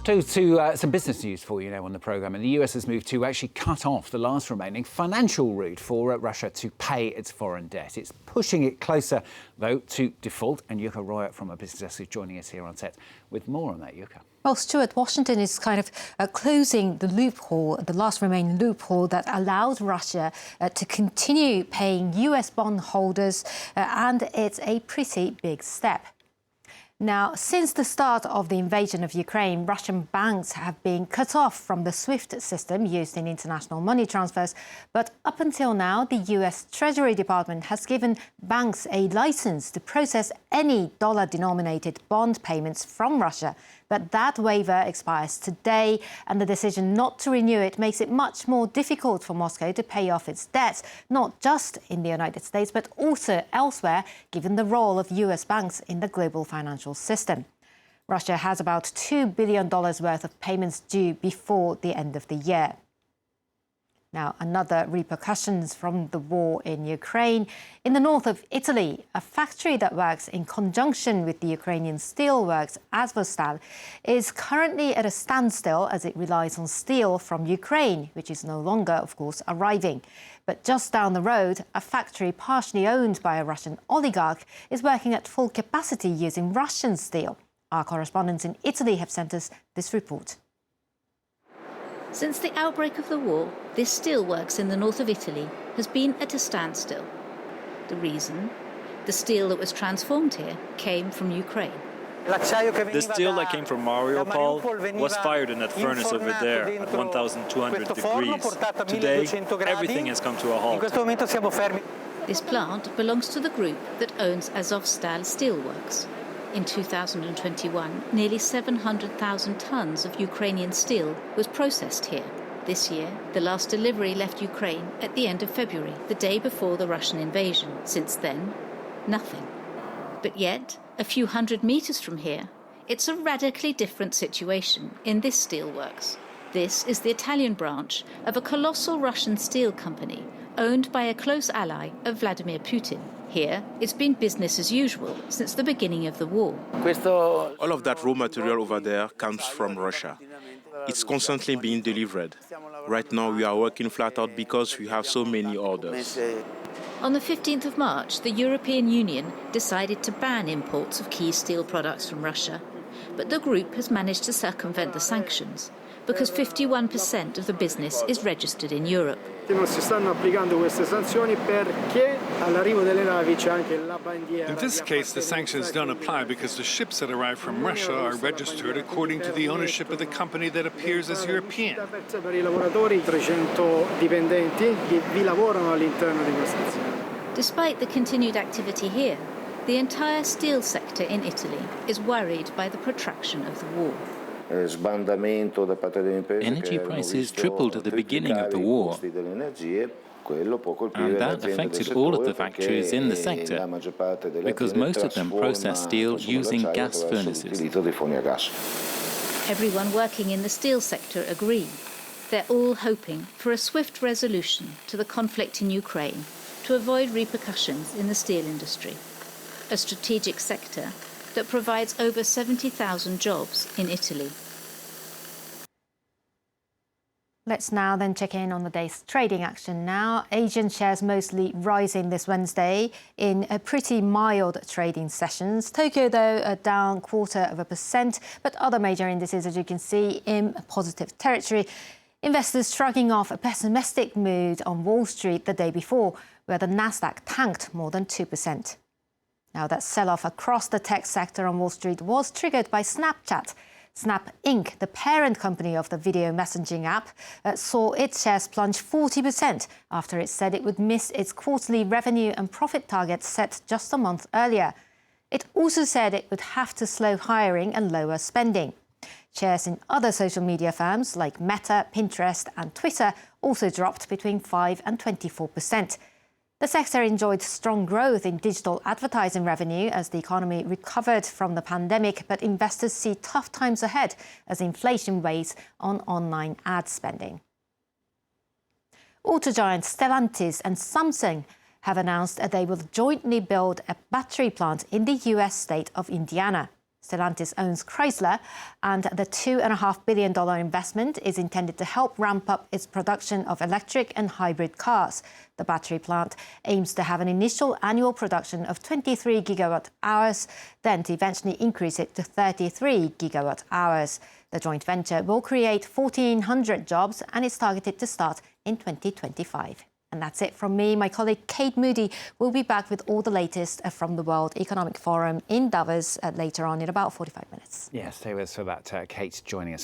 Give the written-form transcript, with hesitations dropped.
To some business news for you now on the programme. And the US has moved to actually cut off the last remaining financial route for Russia to pay its foreign debt. It's pushing it closer, though, to default. And Yuka Roya from our business desk is joining us here on set with more on that. Yuka. Well, Stuart, Washington is kind of closing the loophole, the last remaining loophole that allowed Russia to continue paying US bondholders, and it's a pretty big step. Now, since the start of the invasion of Ukraine, Russian banks have been cut off from the SWIFT system used in international money transfers. But up until now, the US Treasury Department has given banks a license to process any dollar-denominated bond payments from Russia. But that waiver expires today, and the decision not to renew it makes it much more difficult for Moscow to pay off its debts, not just in the United States, but also elsewhere, given the role of US banks in the global financial system. Russia has about $2 billion worth of payments due before the end of the year. Now, another repercussions from the war in Ukraine. In the north of Italy, a factory that works in conjunction with the Ukrainian steelworks, Azovstal, is currently at a standstill as it relies on steel from Ukraine, which is no longer, of course, arriving. But just down the road, a factory partially owned by a Russian oligarch is working at full capacity using Russian steel. Our correspondents in Italy have sent us this report. Since the outbreak of the war, this steelworks in the north of Italy has been at a standstill. The reason? The steel that was transformed here came from Ukraine. The steel that came from Mariupol was fired in that furnace over there at 1,200 degrees. Today, everything has come to a halt. This plant belongs to the group that owns Azovstal steelworks. In 2021, nearly 700,000 tons of Ukrainian steel was processed here. This year, the last delivery left Ukraine at the end of February, the day before the Russian invasion. Since then, nothing. But yet, a few hundred meters from here, it's a radically different situation in this steelworks. This is the Italian branch of a colossal Russian steel company owned by a close ally of Vladimir Putin. Here, it's been business as usual since the beginning of the war. All of that raw material over there comes from Russia. It's constantly being delivered. Right now, we are working flat out because we have so many orders. On the 15th of March, the European Union decided to ban imports of key steel products from Russia. But the group has managed to circumvent the sanctions because 51% of the business is registered in Europe. In this case, the sanctions don't apply because the ships that arrive from Russia are registered according to the ownership of the company that appears as European. Despite the continued activity here, the entire steel sector in Italy is worried by the protraction of the war. Energy prices tripled at the beginning of the war, and that affected all of the factories in the sector, because most of them process steel using gas furnaces. Everyone working in the steel sector agree. They're all hoping for a swift resolution to the conflict in Ukraine to avoid repercussions in the steel industry, a strategic sector that provides over 70,000 jobs in Italy. Let's now then check in on the day's trading action now. Asian shares mostly rising this Wednesday in a pretty mild trading sessions. Tokyo, though, are down 0.25%, but other major indices, as you can see, in positive territory. Investors shrugging off a pessimistic mood on Wall Street the day before, where the Nasdaq tanked more than 2%. Now, that sell-off across the tech sector on Wall Street was triggered by Snapchat. Snap Inc., the parent company of the video messaging app, saw its shares plunge 40% after it said it would miss its quarterly revenue and profit targets set just a month earlier. It also said it would have to slow hiring and lower spending. Shares in other social media firms like Meta, Pinterest and Twitter also dropped between 5% and 24%. The sector enjoyed strong growth in digital advertising revenue as the economy recovered from the pandemic, but investors see tough times ahead as inflation weighs on online ad spending. Auto giants Stellantis and Samsung have announced that they will jointly build a battery plant in the US state of Indiana. Stellantis owns Chrysler, and the $2.5 billion investment is intended to help ramp up its production of electric and hybrid cars. The battery plant aims to have an initial annual production of 23 gigawatt hours, then to eventually increase it to 33 gigawatt hours. The joint venture will create 1,400 jobs and is targeted to start in 2025. And that's it from me. My colleague Kate Moody will be back with all the latest from the World Economic Forum in Davos later on in about 45 minutes. Yeah, stay with us for that. Kate joining us.